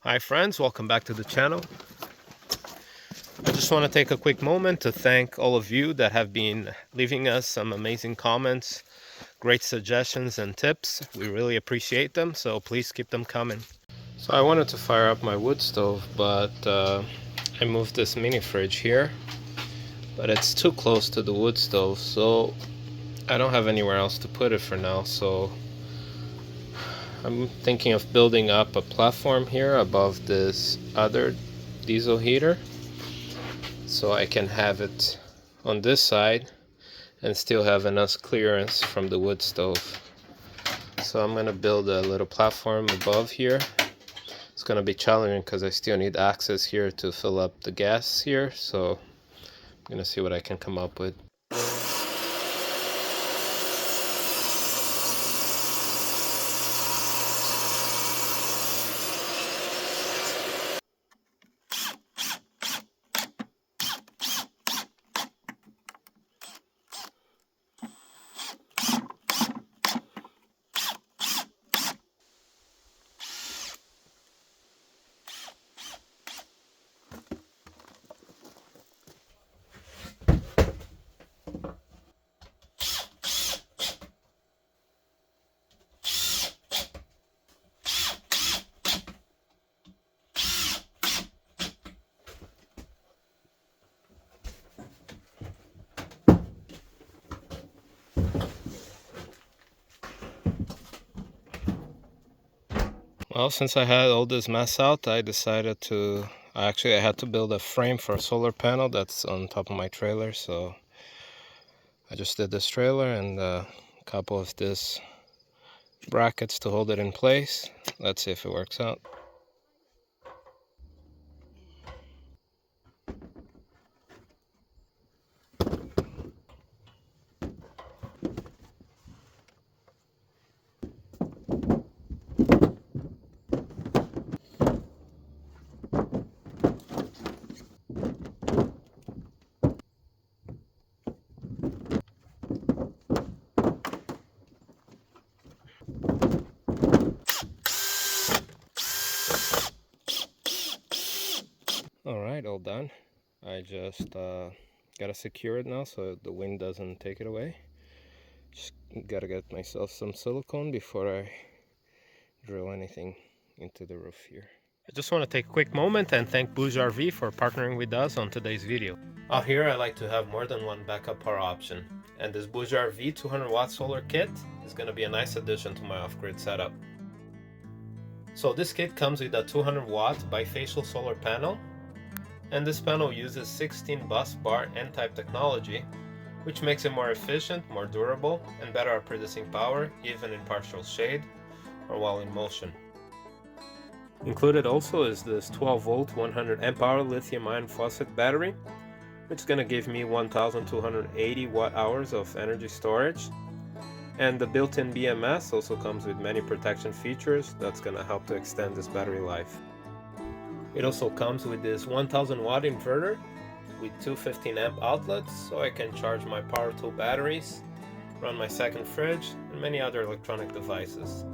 Hi friends, welcome back to the channel. I just want to take a quick moment to thank all of you that have been leaving us some amazing comments, great suggestions and tips. We really appreciate them, so please keep them coming. So I wanted to fire up my wood stove, but I moved this mini fridge here, but it's too close to the wood stove, so I don't have anywhere else to put it for now. So I'm thinking of building up a platform here above this other diesel heater, so I can have it on this side and still have enough clearance from the wood stove. So I'm gonna build a little platform above here. It's gonna be challenging because I still need access here to fill up the gas here, so I'm gonna see what I can come up with. Well, since I had all this mess out, I decided to I had to build a frame for a solar panel that's on top of my trailer, so I just did this trailer and a couple of this brackets to hold it in place. Let's see if it works out. Alright, all done. I just gotta secure it now so the wind doesn't take it away. Just gotta get myself some silicone before I drill anything into the roof here. I just want to take a quick moment and thank Bouge RV for partnering with us on today's video. Out here I like to have more than one backup power option, and this Bouge RV 200 watt solar kit is going to be a nice addition to my off-grid setup. So this kit comes with a 200 watt bifacial solar panel, and this panel uses 16 bus bar N-type technology, which makes it more efficient, more durable, and better at producing power even in partial shade or while in motion. Included also is this 12 volt 100 amp hour lithium ion phosphate battery, which is going to give me 1280 watt hours of energy storage. And the built-in BMS also comes with many protection features that's going to help to extend this battery life. It also comes with this 1000 watt inverter with two 15 amp outlets, so I can charge my power tool batteries, run my second fridge, and many other electronic devices.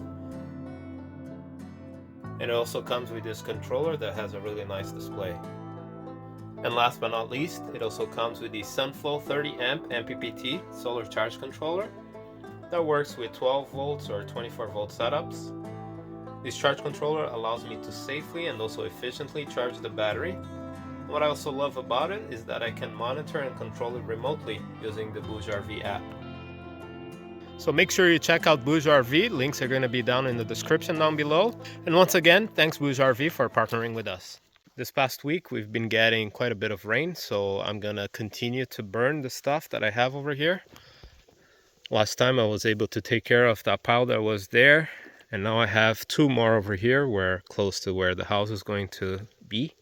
And it also comes with this controller that has a really nice display. And last but not least, it also comes with the Sunflow 30 amp MPPT solar charge controller that works with 12 volts or 24 volt setups. This charge controller allows me to safely and also efficiently charge the battery. And what I also love about it is that I can monitor and control it remotely using the BougeRV app. So make sure you check out Bouge RV. Links are going to be down in the description down below. And once again, thanks Bouge RV for partnering with us. This past week we've been getting quite a bit of rain, so I'm going to continue to burn the stuff that I have over here. Last time I was able to take care of that pile that was there, and now I have two more over here where close to where the house is going to be.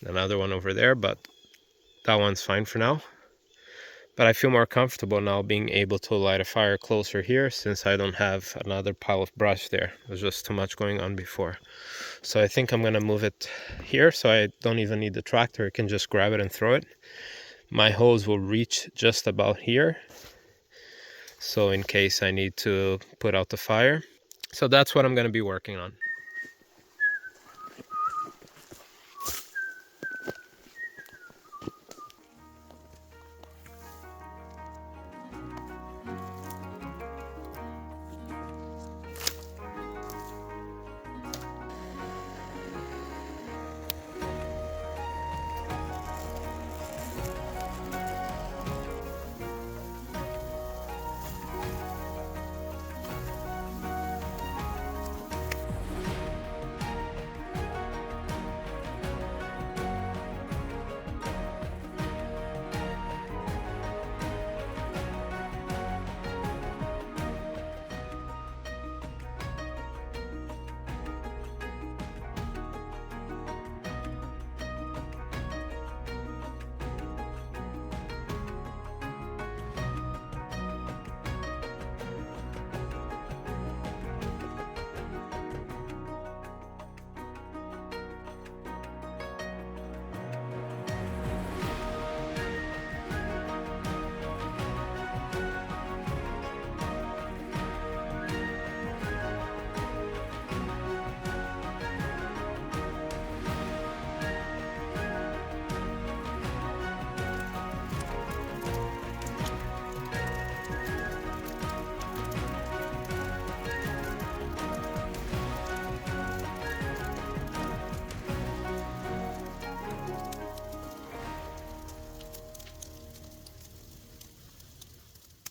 Another one over there, but that one's fine for now. But I feel more comfortable now being able to light a fire closer here since I don't have another pile of brush there. There was just too much going on before. So I think I'm going to move it here so I don't even need the tractor. I can just grab it and throw it. My hose will reach just about here, so in case I need to put out the fire. So that's what I'm going to be working on.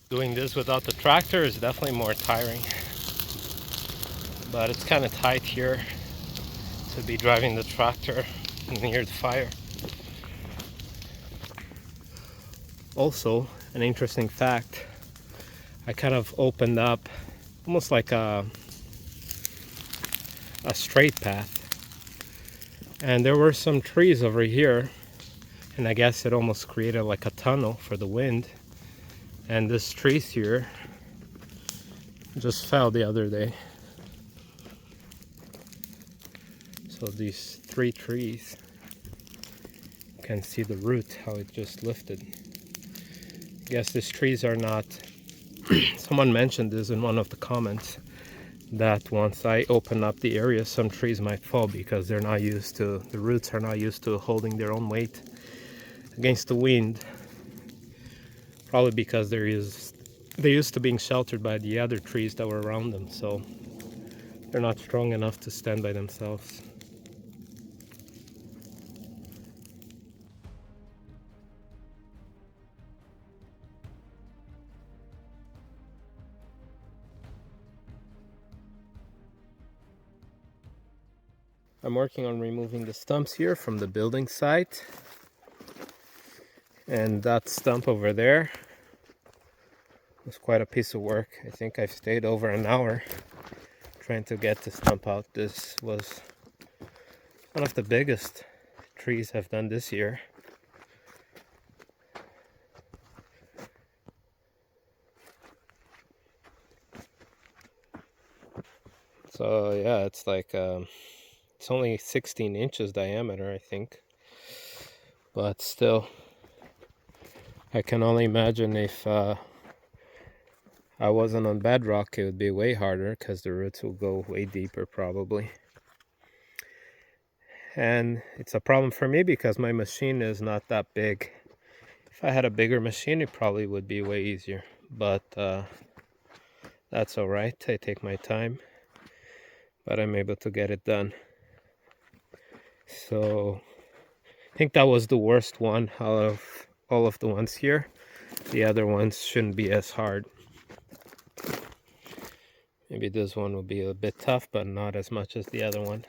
Doing this without the tractor is definitely more tiring, but it's kind of tight here to be driving the tractor near the fire. Also, an interesting fact, I kind of opened up almost like a straight path, and there were some trees over here, and I guess it almost created like a tunnel for the wind. And this tree here just fell the other day. So these 3 trees, you can see the root, how it just lifted. I guess these trees are not, someone mentioned this in one of the comments, that once I open up the area, some trees might fall because they're not used to, the roots are not used to holding their own weight against the wind. Probably because they're used to being sheltered by the other trees that were around them, so they're not strong enough to stand by themselves. I'm working on removing the stumps here from the building site, and that stump over there was quite a piece of work. I think I've stayed over an hour trying to get the stump out. This was one of the biggest trees I've done this year. So yeah, it's like it's only 16 inches diameter, I think, but still, I can only imagine if I wasn't on bedrock, it would be way harder because the roots will go way deeper probably. And it's a problem for me because my machine is not that big. If I had a bigger machine, it probably would be way easier, but that's all right. I take my time, but I'm able to get it done. So I think that was the worst one out of all of the ones here. The other ones shouldn't be as hard. Maybe this one will be a bit tough, but not as much as the other one.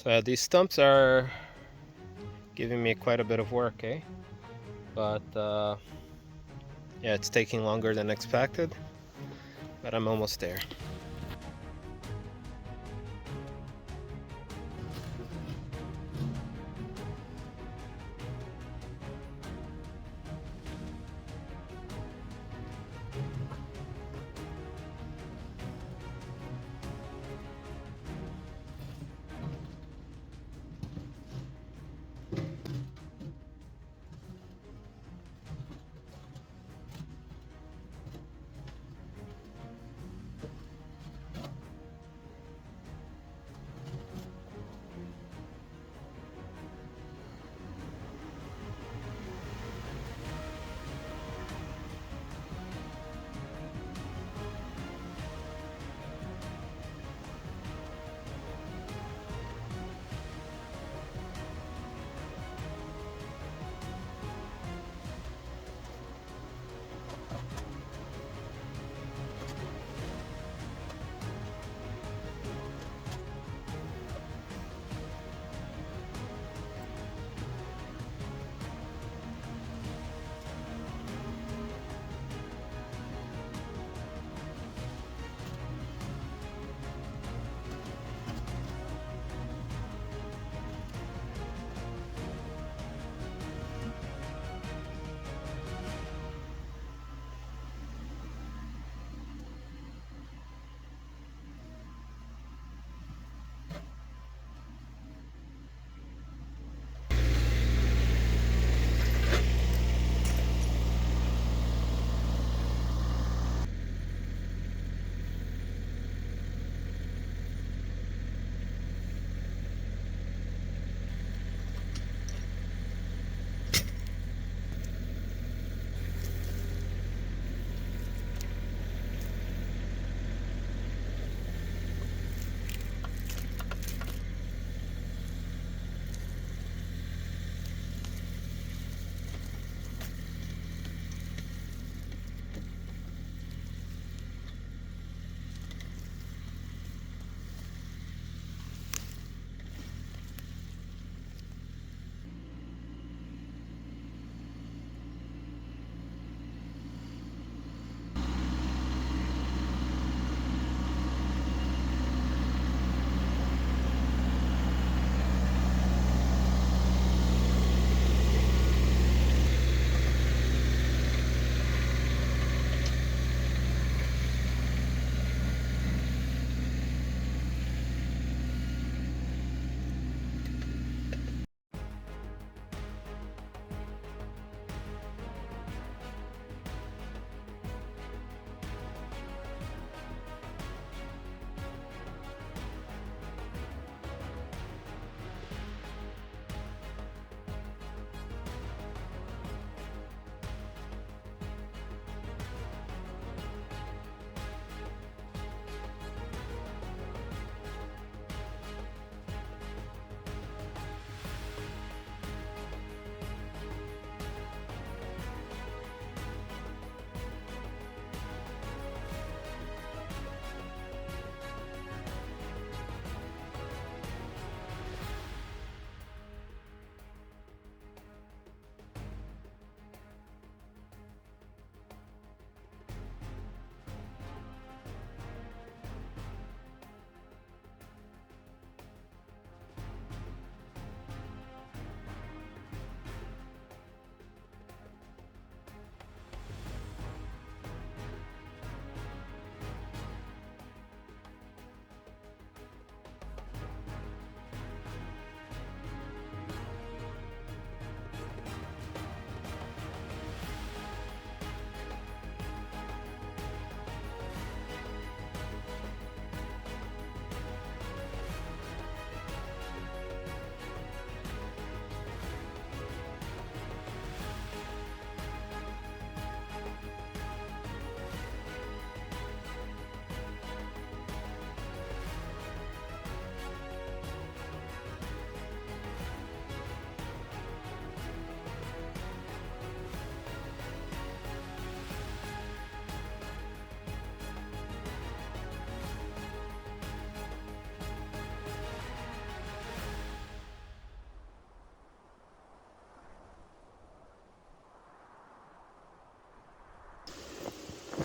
So yeah, these stumps are giving me quite a bit of work, eh? But yeah, it's taking longer than expected, but I'm almost there.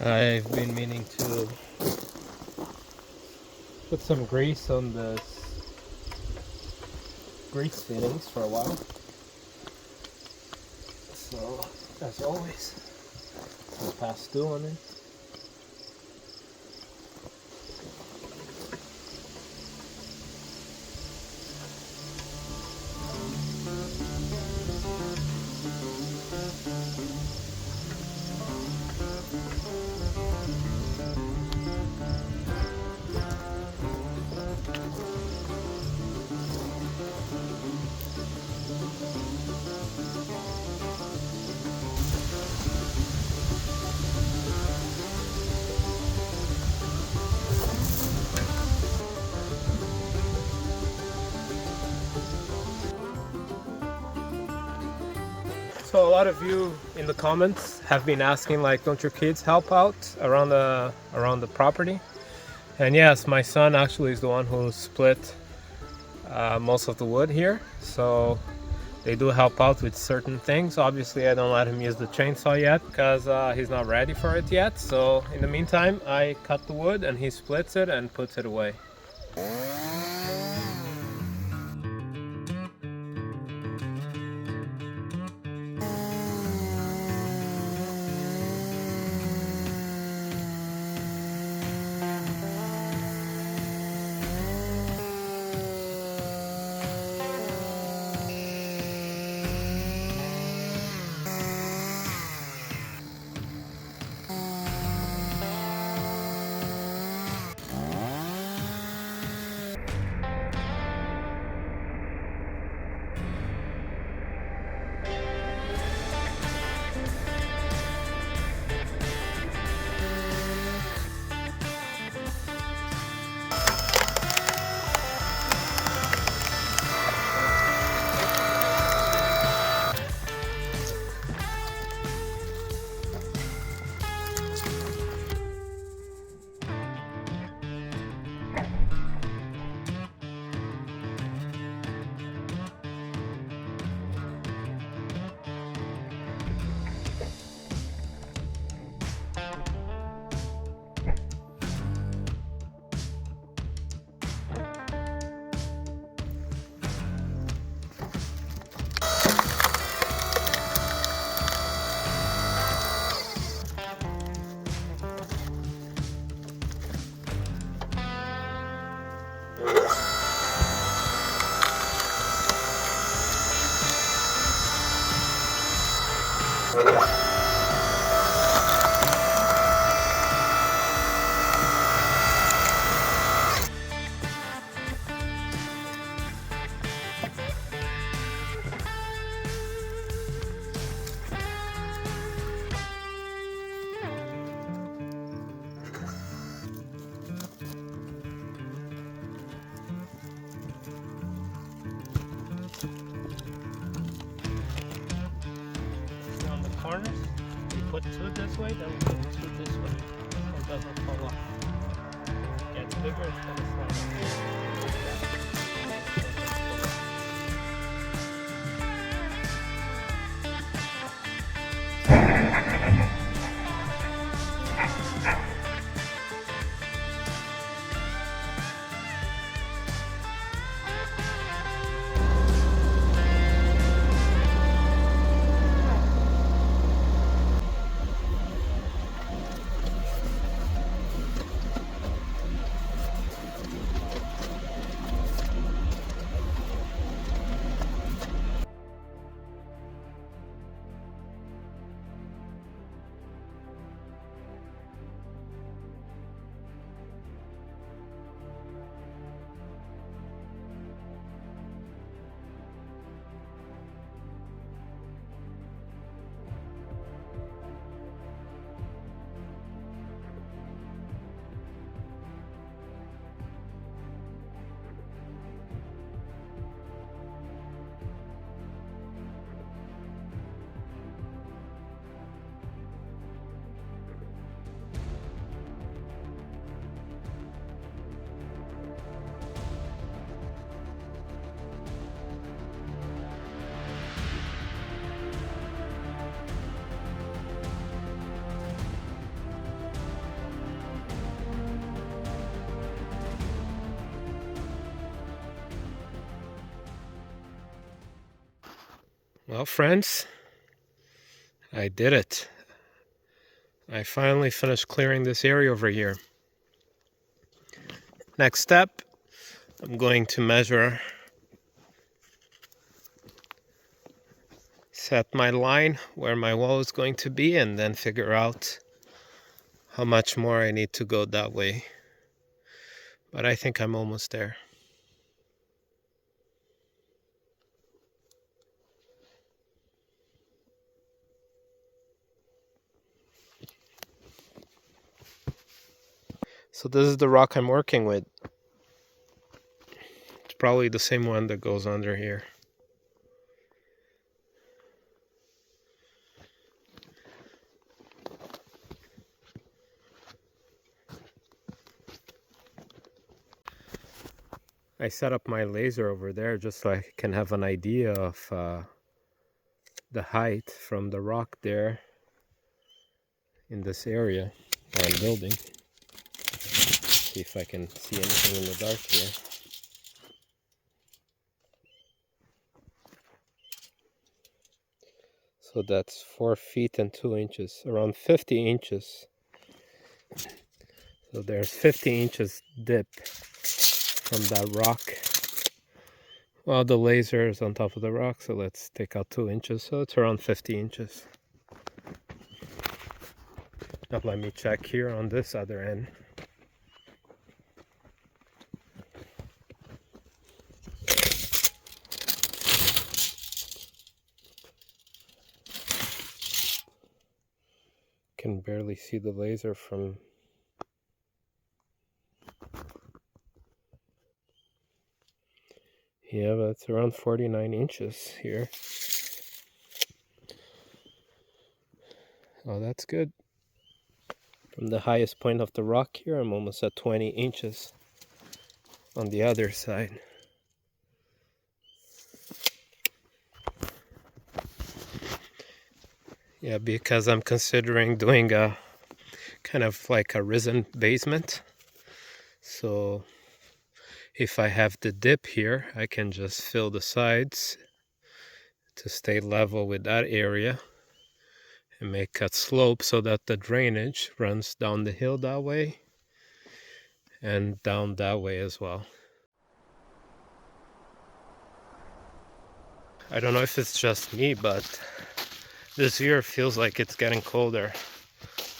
I've been meaning to put some grease on the grease fittings for a while. So, as always, I'll pass due on it. So a lot of you in the comments have been asking, like, don't your kids help out around the property? And yes, my son actually is the one who split most of the wood here, so they do help out with certain things. Obviously, I don't let him use the chainsaw yet because he's not ready for it yet. So in the meantime, I cut the wood and he splits it and puts it away. Corners, you put two this way, then we put two this way, so it doesn't fall off. Gets bigger, it's gonna slide. Well, friends, I did it. I finally finished clearing this area over here. Next step, I'm going to measure, set my line where my wall is going to be, and then figure out how much more I need to go that way. But I think I'm almost there. So this is the rock I'm working with. It's probably the same one that goes under here. I set up my laser over there just so I can have an idea of the height from the rock there in this area where I'm building. See if I can see anything in the dark here. So that's 4 feet and 2 inches, around 50 inches. So there's 50 inches dip from that rock. Well, the laser is on top of the rock, so let's take out 2 inches. So it's around 50 inches. Now let me check here on this other end. Can barely see the laser from yeah, but it's around 49 inches here. Oh, that's good. From the highest point of the rock here, I'm almost at 20 inches on the other side. Yeah, because I'm considering doing a kind of like a risen basement. So if I have the dip here, I can just fill the sides to stay level with that area and make a slope so that the drainage runs down the hill that way and down that way as well. I don't know if it's just me, but this year feels like it's getting colder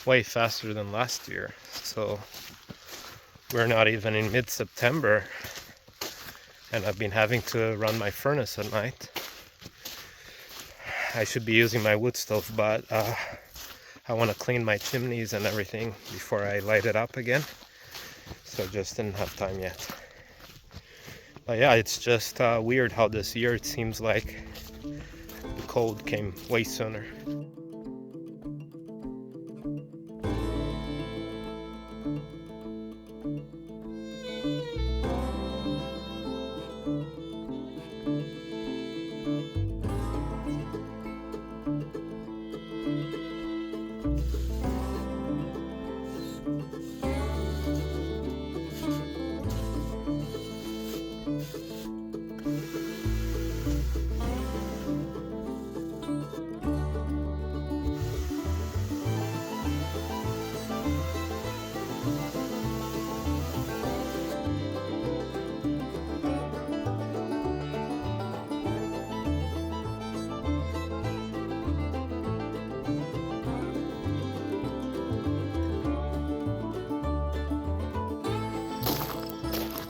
way faster than last year. So we're not even in mid-September and I've been having to run my furnace at night. I should be using my wood stove, but I want to clean my chimneys and everything before I light it up again. So just didn't have time yet. But yeah, it's just weird how this year it seems like the cold came way sooner.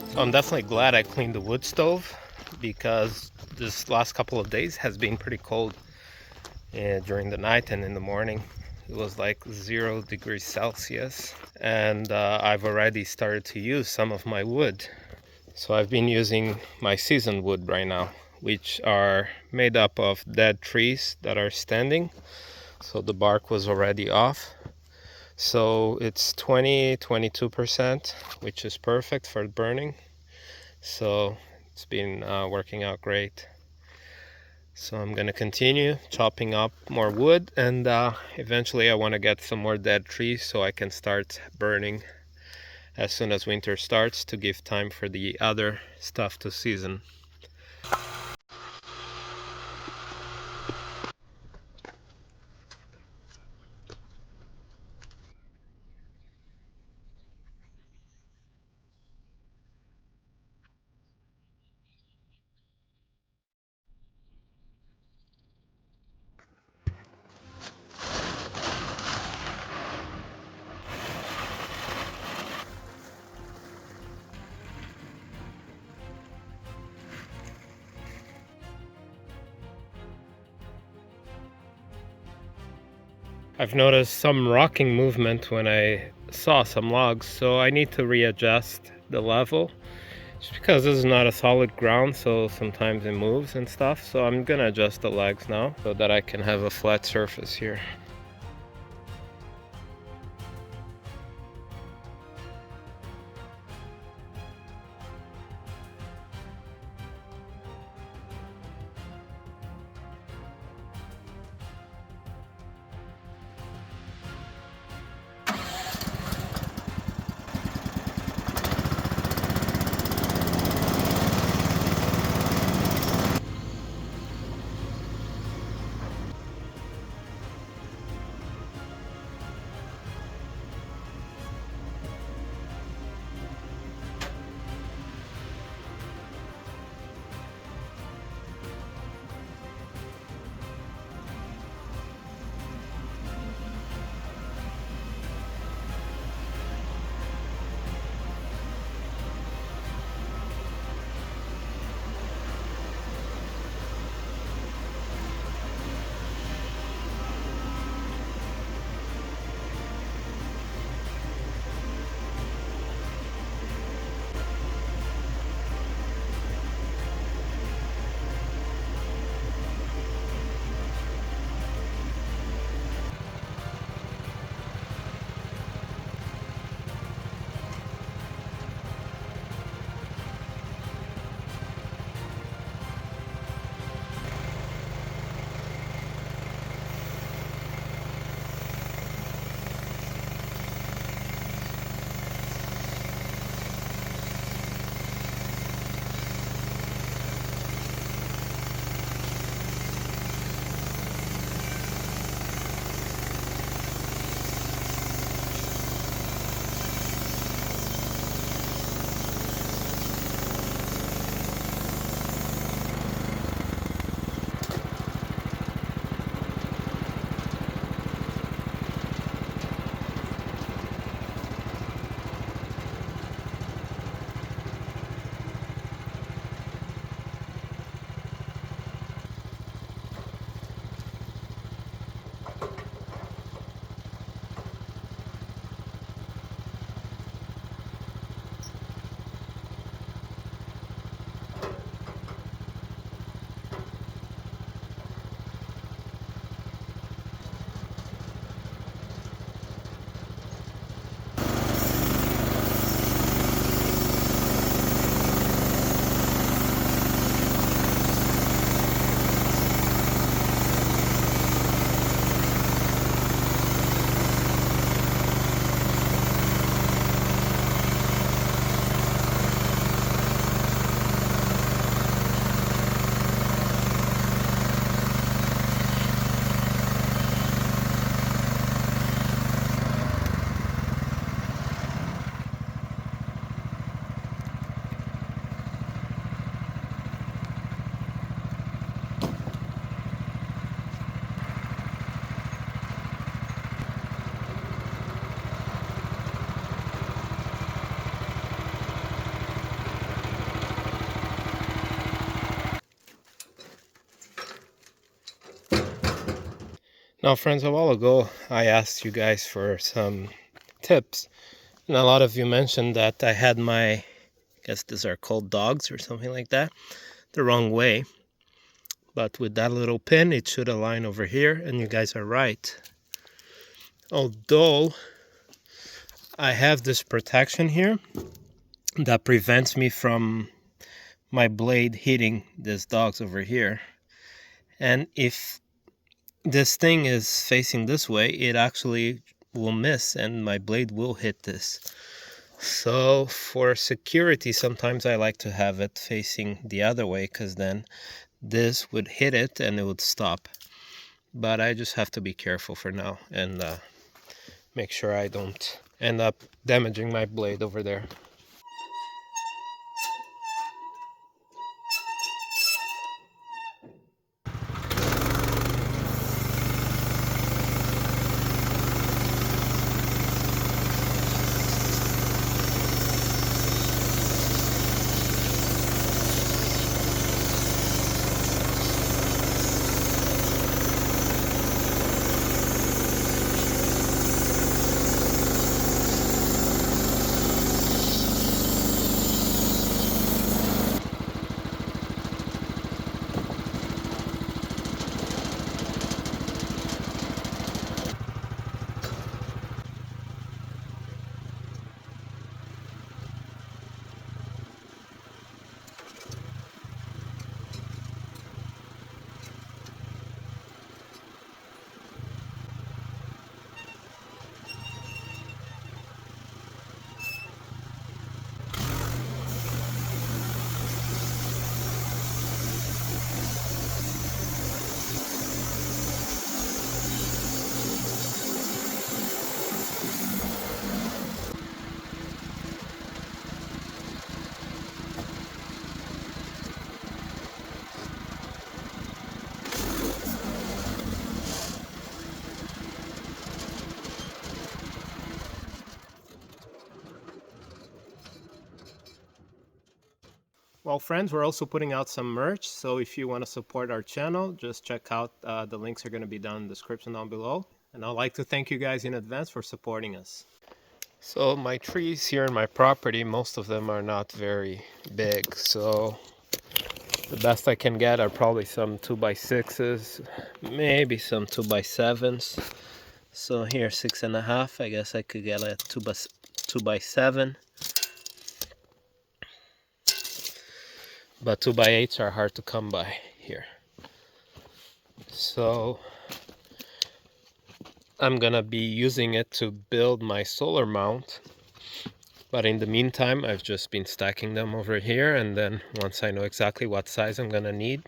So I'm definitely glad I cleaned the wood stove because this last couple of days has been pretty cold during the night and in the morning. It was like 0 degrees Celsius and I've already started to use some of my wood. So I've been using my seasoned wood right now, which are made up of dead trees that are standing. So the bark was already off. So it's 22%, which is perfect for burning. So it's been working out great. So I'm going to continue chopping up more wood, and eventually I want to get some more dead trees so I can start burning as soon as winter starts to give time for the other stuff to season. I've noticed some rocking movement when I saw some logs, so I need to readjust the level. Just because this is not a solid ground, so sometimes it moves and stuff. So I'm gonna adjust the legs now so that I can have a flat surface here. Now friends, a while ago I asked you guys for some tips, and a lot of you mentioned that I had my, I guess these are called dogs or something like that, the wrong way. But with that little pin it should align over here, and you guys are right. Although I have this protection here that prevents me from my blade hitting these dogs over here. And if this thing is facing this way, it actually will miss and my blade will hit this. So for security, sometimes I like to have it facing the other way, because then this would hit it and it would stop. But I just have to be careful for now and make sure I don't end up damaging my blade over there. Well, friends, we're also putting out some merch, so if you want to support our channel, just check out the links are going to be down in the description down below. And I'd like to thank you guys in advance for supporting us. So my trees here in my property, most of them are not very big, so the best I can get are probably some 2x6s, maybe some 2x7s. So here, 6.5. I guess I could get a 2x7. But 2x8s are hard to come by here. So I'm gonna be using it to build my solar mount. But in the meantime, I've just been stacking them over here, and then once I know exactly what size I'm gonna need,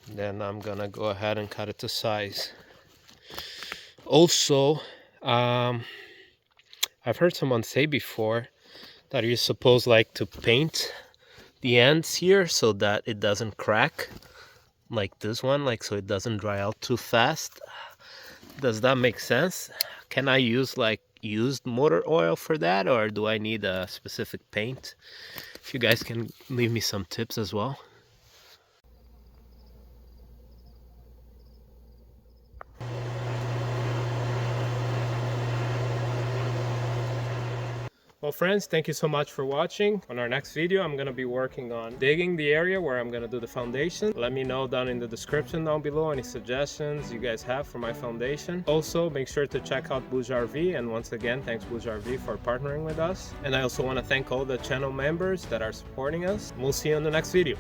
then I'm gonna go ahead and cut it to size. Also, I've heard someone say before that you're supposed like to paint the ends here so that it doesn't crack like this one, like so it doesn't dry out too fast. Does that make sense? Can I use like used motor oil for that, or do I need a specific paint? If you guys can leave me some tips as well. Well, friends, thank you so much for watching. On our next video, I'm going to be working on digging the area where I'm going to do the foundation. Let me know down in the description down below any suggestions you guys have for my foundation. Also, make sure to check out Bouge RV. And once again, thanks Bouge RV for partnering with us. And I also want to thank all the channel members that are supporting us. We'll see you in the next video.